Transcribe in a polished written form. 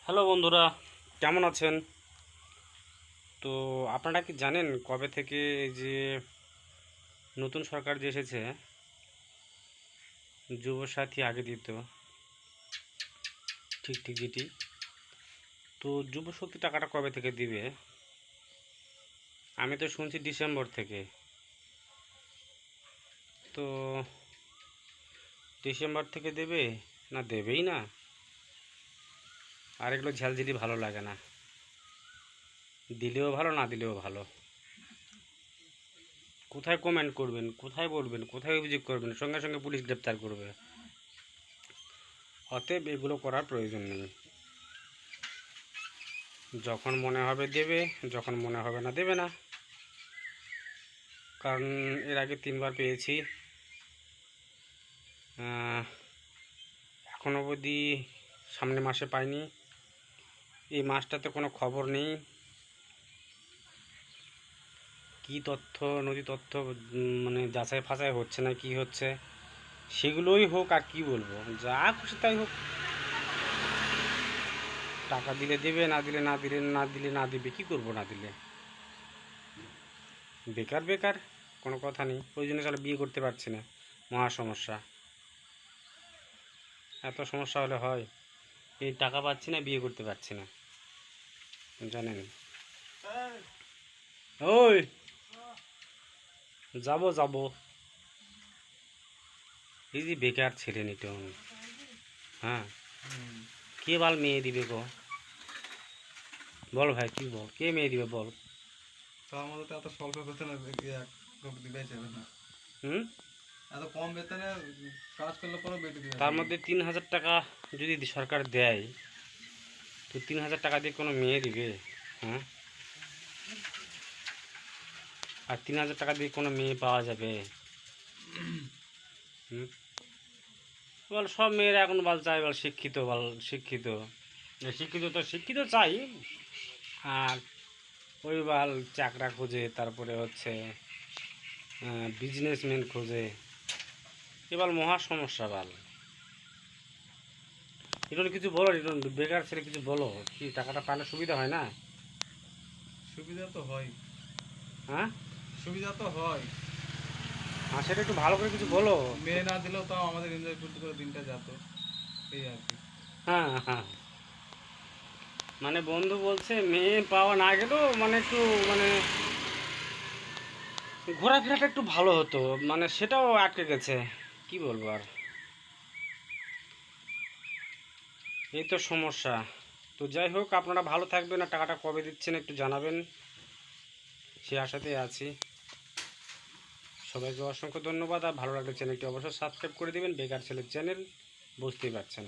Hello বন্ধুরা, কেমন আছেন? তো আপনারা কি জানেন কবে থেকে এই যে নতুন সরকার যে এসেছে, যুবসাথী আগে দিত ঠিক ঠিক যেটি, তো যুবশক্তি টাকাটা কবে থেকে দিবে? আমি তো শুনছি ডিসেম্বর থেকে। তো ডিসেম্বর থেকে দেবে না দেবেই না? আর এগুলো ঝালঝিলি ভালো লাগে না, দিলেও ভালো না দিলেও ভালো। কোথায় কমেন্ট করবেন, কোথায় বলবেন, কোথায় অভিযোগ করবেন, সঙ্গে সঙ্গে পুলিশ গ্রেপ্তার করবে। অতএব এগুলো করার প্রয়োজন নেই। যখন মনে হবে দেবে, যখন মনে হবে না দেবে না। কারণ এর আগে 3বার পেয়েছি, এখনও অবধি সামনে মাসে পাইনি। এই মাসটাতে কোনো খবর নেই, কি তথ্য নথি তথ্য মানে যাচাই ফাঁচাই হচ্ছে না, কি হচ্ছে সেগুলোই হোক। আর কি বলবো, যা খুশি তাই হোক। টাকা দিলে দেবে, না দিলে না দিলে না দিলে না দিবে, কী করবো না দিলে? বেকার বেকার, কোনো কথা নেই। ওই জন্য সারা বিয়ে করতে পারছি না, মহা সমস্যা। এত সমস্যা হলে হয়? এই টাকা পাচ্ছি না, বিয়ে করতে পারছি না, জানেন? ওই যাব যাব, এই যে বেকার ছেলে নিটন। হ্যাঁ, কে বাল মেয়ে দিবে গো? বল ভাই, কি বল, কে মেয়ে দিবে বল? তার মধ্যে তো এত স্বল্প বেতনে দিবে যাবে না। হুম, এত কম বেতনে কাজ করলে পরে বেটে দিবে তার যাবে না। মধ্যে 3,000 টাকা যদি সরকার দেয়, তো 3,000 টাকা দিয়ে কোনো মেয়ে দিবে? হ্যাঁ, আর 3,000 টাকা দিয়ে কোনো মেয়ে পাওয়া যাবে? হুম, বল সব মেয়েরা এখন বল চাই, বল শিক্ষিত, বল শিক্ষিত। শিক্ষিত তো শিক্ষিত চাই, আর ওই বাল চাকরা খোঁজে, তারপরে হচ্ছে বিজনেসম্যান খোঁজে। এবার মহা সমস্যা বাল। রিটন কিছু বলো, রিটন বেকার ছেলে কিছু বলো, কি টাকাটা পাইলে সুবিধা হয় না? সুবিধা তো হয়, হ্যাঁ, সুবিধা তো হয়। আর সেটা একটু ভালো করে কিছু বলো। মেয়ে না দিলেও তাও আমাদের এনজয় করতে করে দিনটা যেত, এই আর কি। হ্যাঁ হ্যাঁ, মানে বন্ধু বলছে মেয়ে পাওয়া না গেলেও মানে একটু মানে ঘোরাফেরাটা একটু ভালো হতো, মানে সেটাও আটকে গেছে। কি বলবো আর, এই তো সমস্যা। তো যাই হোক, আপনারা ভালো থাকবেন, আর টাকাটা কবে দিচ্ছেন একটু জানাবেন, সে আশাতেই আছি। সবাইকে অসংখ্য ধন্যবাদ, আর ভালো লাগলে চ্যানেলটি অবশ্যই সাবস্ক্রাইব করে দেবেন। বেকার ছেলের চ্যানেল, বুঝতেই পারছেন।